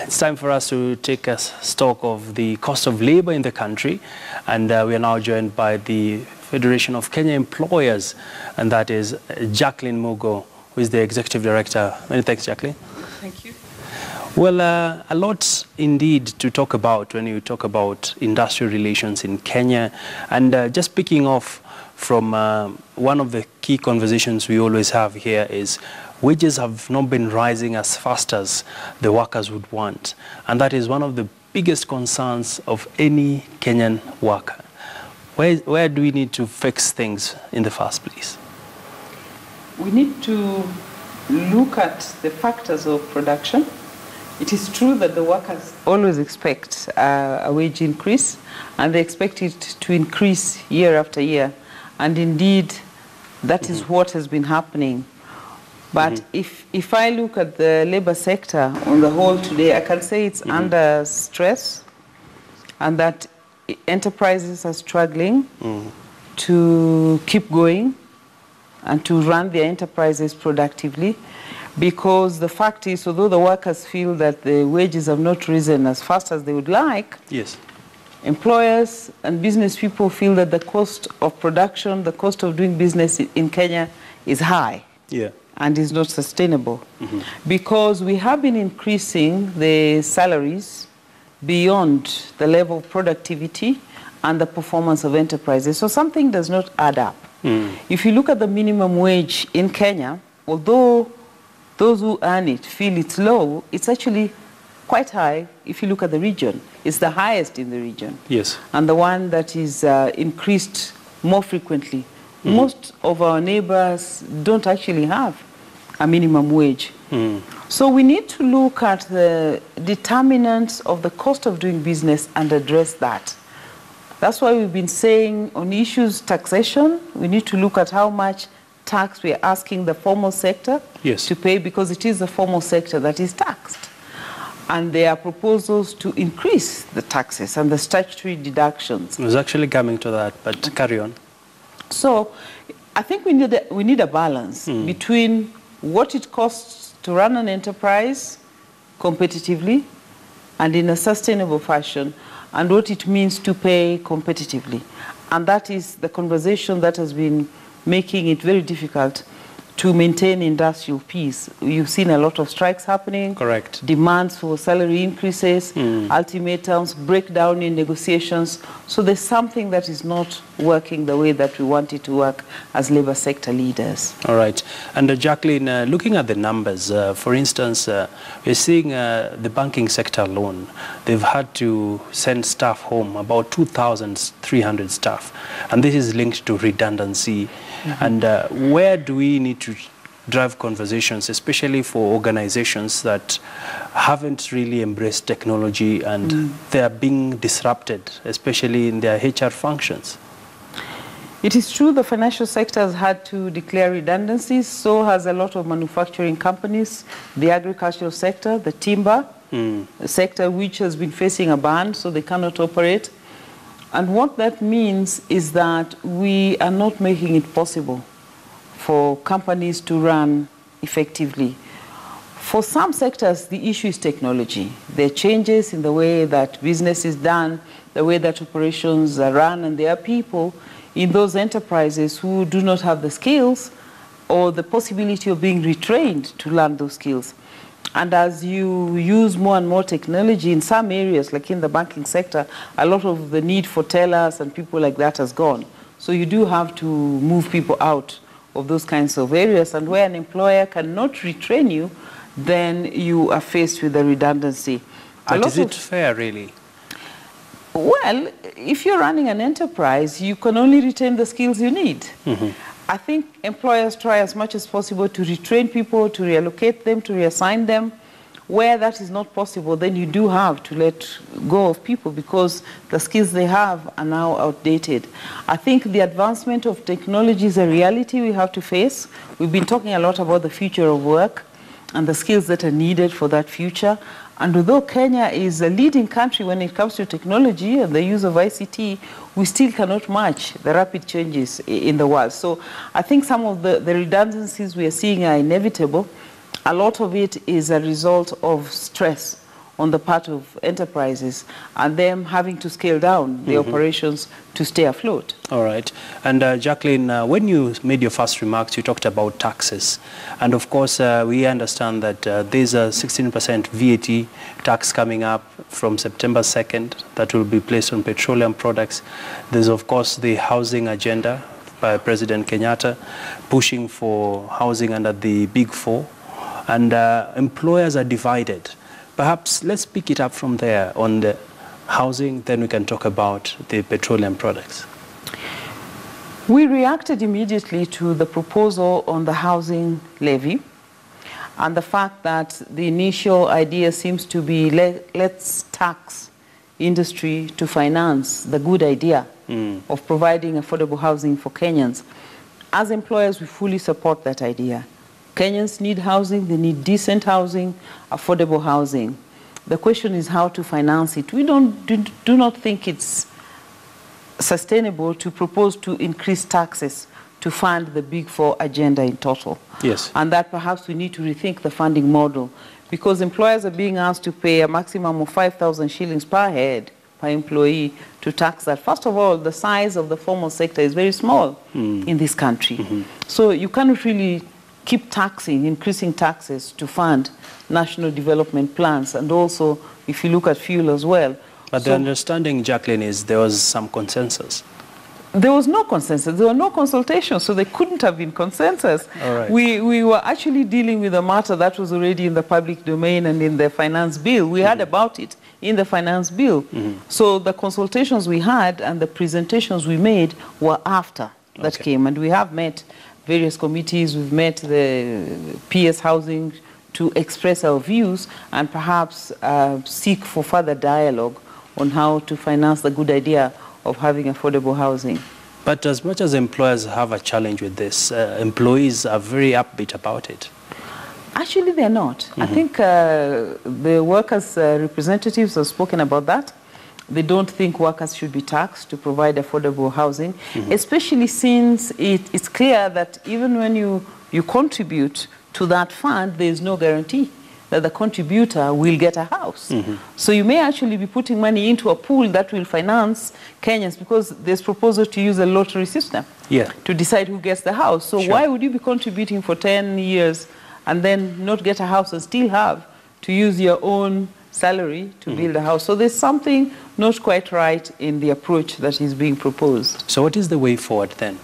It's time for us to take a stock of the cost of labor in the country, and we are now joined by the Federation of Kenya Employers, and that is Jacqueline Mugo, who is the Executive Director. Many thanks, Jacqueline. Thank you. Well, a lot indeed to talk about when you talk about industrial relations in Kenya, and just picking off from one of the key conversations we always have here is wages have not been rising as fast as the workers would want. And that is one of the biggest concerns of any Kenyan worker. Where do we need to fix things in the first place? We need to look at the factors of production. It is true that the workers always expect a wage increase, and they expect it to increase year after year. And indeed, that is what has been happening. But if I look at the labor sector on the whole today, I can say it's under stress, and that enterprises are struggling to keep going and to run their enterprises productively, because the fact is, although the workers feel that the wages have not risen as fast as they would like, yes, employers and business people feel that the cost of production, the cost of doing business in Kenya is high. Yeah. And is not sustainable, because we have been increasing the salaries beyond the level of productivity and the performance of enterprises. So something does not add up. If you look at the minimum wage in Kenya, although those who earn it feel it's low, it's actually quite high if you look at the region. It's the highest in the region. Yes. And the one that is increased more frequently. Most of our neighbors don't actually have a minimum wage. So we need to look at the determinants of the cost of doing business and address that. That's why we've been saying on issues taxation, we need to look at how much tax we are asking the formal sector to pay, because it is the formal sector that is taxed. And there are proposals to increase the taxes and the statutory deductions. I was actually coming to that, but carry on. So I think we need a balance between what it costs to run an enterprise competitively and in a sustainable fashion, and what it means to pay competitively. And that is the conversation that has been making it very difficult to maintain industrial peace. You've seen a lot of strikes happening. Correct. Demands for salary increases, ultimatums, breakdown in negotiations. So there's something that is not working the way that we want it to work as labor sector leaders. All right. And Jacqueline, looking at the numbers, for instance, we're seeing the banking sector alone. They've had to send staff home, about 2,300 staff. And this is linked to redundancy. And where do we need to drive conversations, especially for organizations that haven't really embraced technology and they are being disrupted, especially in their HR functions? It is true the financial sector has had to declare redundancies, so has a lot of manufacturing companies, the agricultural sector, the timber sector, which has been facing a ban, so they cannot operate. And what that means is that we are not making it possible for companies to run effectively. For some sectors, the issue is technology. There are changes in the way that business is done, the way that operations are run, and there are people in those enterprises who do not have the skills or the possibility of being retrained to learn those skills. And as you use more and more technology in some areas, like in the banking sector, a lot of the need for tellers and people like that has gone. So you do have to move people out of those kinds of areas. And where an employer cannot retrain you, then you are faced with a redundancy. But is it fair, really? Well, if you're running an enterprise, you can only retain the skills you need. I think employers try as much as possible to retrain people, to reallocate them, to reassign them. Where that is not possible, then you do have to let go of people because the skills they have are now outdated. I think the advancement of technology is a reality we have to face. We've been talking a lot about the future of work and the skills that are needed for that future. And although Kenya is a leading country when it comes to technology and the use of ICT, we still cannot match the rapid changes in the world. So I think some of the redundancies we are seeing are inevitable. A lot of it is a result of stress on the part of enterprises and them having to scale down the operations to stay afloat. All right. And Jacqueline, when you made your first remarks, you talked about taxes. And of course, we understand that there's a 16% VAT tax coming up from September 2nd that will be placed on petroleum products. There's, of course, the housing agenda by President Kenyatta, pushing for housing under the Big Four. And employers are divided. Perhaps let's pick it up from there on the housing, then we can talk about the petroleum products. We reacted immediately to the proposal on the housing levy and the fact that the initial idea seems to be let's tax industry to finance the good idea of providing affordable housing for Kenyans. As employers, we fully support that idea. Kenyans need housing, they need decent housing, affordable housing. The question is how to finance it. We do not think it's sustainable to propose to increase taxes to fund the Big Four agenda in total. Yes. And that perhaps we need to rethink the funding model because employers are being asked to pay a maximum of 5,000 shillings per head per employee to tax that. First of all, the size of the formal sector is very small in this country. So you cannot really keep taxing, increasing taxes to fund national development plans. And also, if you look at fuel as well. But the understanding, Jacqueline, is there was some consensus. There was no consensus. There were no consultations, so there couldn't have been consensus. All right. We were actually dealing with a matter that was already in the public domain and in the finance bill. We heard about it in the finance bill. So the consultations we had and the presentations we made were after that came. And we have met various committees. We've met the PS Housing to express our views and perhaps seek for further dialogue on how to finance the good idea of having affordable housing. But as much as employers have a challenge with this, employees are very upbeat about it. Actually, they're not. I think the workers' representatives have spoken about that. They don't think workers should be taxed to provide affordable housing, especially since it's clear that even when you contribute to that fund, there is no guarantee that the contributor will get a house. So you may actually be putting money into a pool that will finance Kenyans because there's proposal to use a lottery system to decide who gets the house. So why would you be contributing for 10 years and then not get a house and still have to use your own salary to build a house? So there's something not quite right in the approach that is being proposed. So what is the way forward then?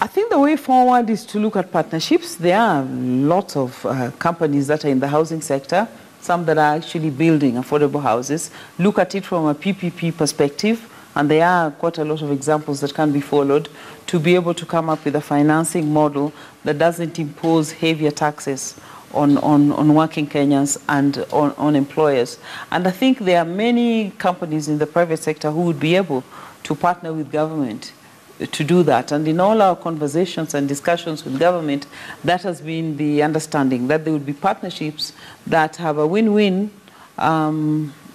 I think the way forward is to look at partnerships. There are lots of companies that are in the housing sector, some that are actually building affordable houses. Look at it from a PPP perspective, and there are quite a lot of examples that can be followed to be able to come up with a financing model that doesn't impose heavier taxes on working Kenyans and on employers. And I think there are many companies in the private sector who would be able to partner with government to do that. And in all our conversations and discussions with government, that has been the understanding, that there would be partnerships that have a win-win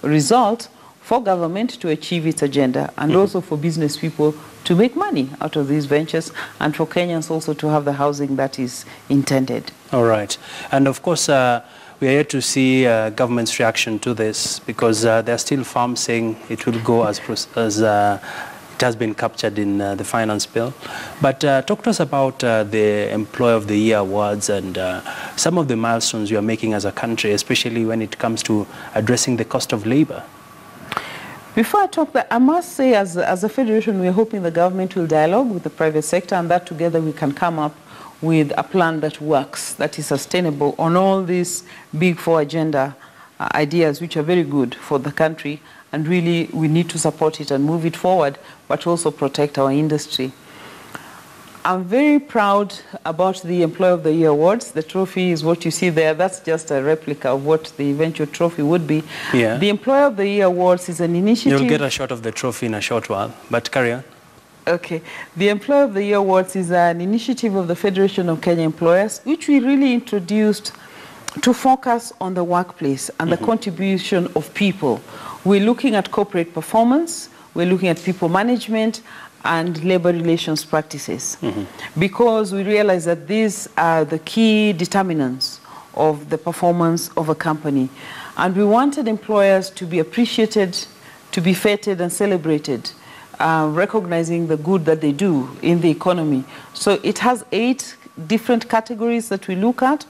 result for government to achieve its agenda and also for business people to make money out of these ventures and for Kenyans also to have the housing that is intended. All right. And of course, we are yet to see government's reaction to this because there are still firms saying it will go as it has been captured in the finance bill. But talk to us about the Employer of the Year awards and some of the milestones you are making as a country, especially when it comes to addressing the cost of labor. Before I talk that, I must say as a federation, we're hoping the government will dialogue with the private sector and that together we can come up with a plan that works, that is sustainable on all these Big Four agenda ideas, which are very good for the country. And really, we need to support it and move it forward, but also protect our industry. I'm very proud about the Employer of the Year awards. The trophy is what you see there. That's just a replica of what the eventual trophy would be. Yeah. The Employer of the Year awards is an initiative. You'll get a shot of the trophy in a short while, but carry on. Okay. The Employer of the Year awards is an initiative of the Federation of Kenya Employers, which we really introduced to focus on the workplace and the contribution of people. We're looking at corporate performance, we're looking at people management and labor relations practices because we realize that these are the key determinants of the performance of a company. And we wanted employers to be appreciated, to be feted and celebrated, recognizing the good that they do in the economy. So it has 8 different categories that we look at.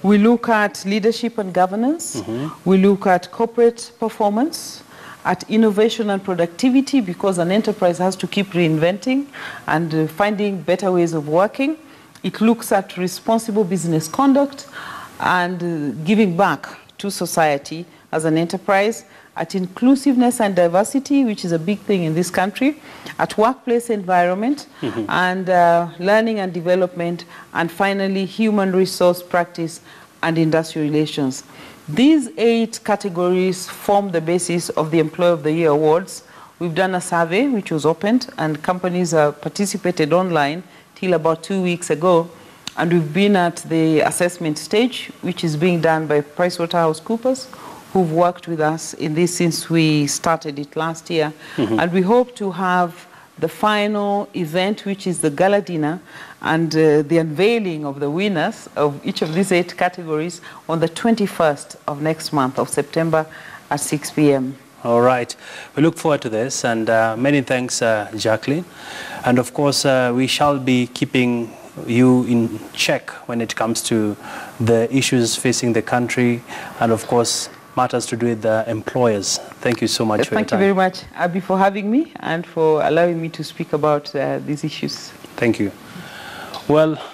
We look at leadership and governance. We look at corporate performance, at innovation and productivity, because an enterprise has to keep reinventing and finding better ways of working. It looks at responsible business conduct and giving back to society as an enterprise, at inclusiveness and diversity, which is a big thing in this country, at workplace environment, and learning and development, and finally human resource practice and industrial relations. These 8 categories form the basis of the Employee of the Year Awards. We've done a survey which was opened, and companies participated online till about 2 weeks ago. And we've been at the assessment stage, which is being done by PricewaterhouseCoopers, who've worked with us in this since we started it last year. And we hope to have the final event, which is the gala dinner, and the unveiling of the winners of each of these 8 categories on the 21st of next month of September at 6 p.m. All right. We look forward to this, and many thanks, Jacqueline. And of course, we shall be keeping you in check when it comes to the issues facing the country, and of course, matters to do with the employers. Thank you so much for your time. Thank you very much, Abi, for having me and for allowing me to speak about these issues. Thank you. Well,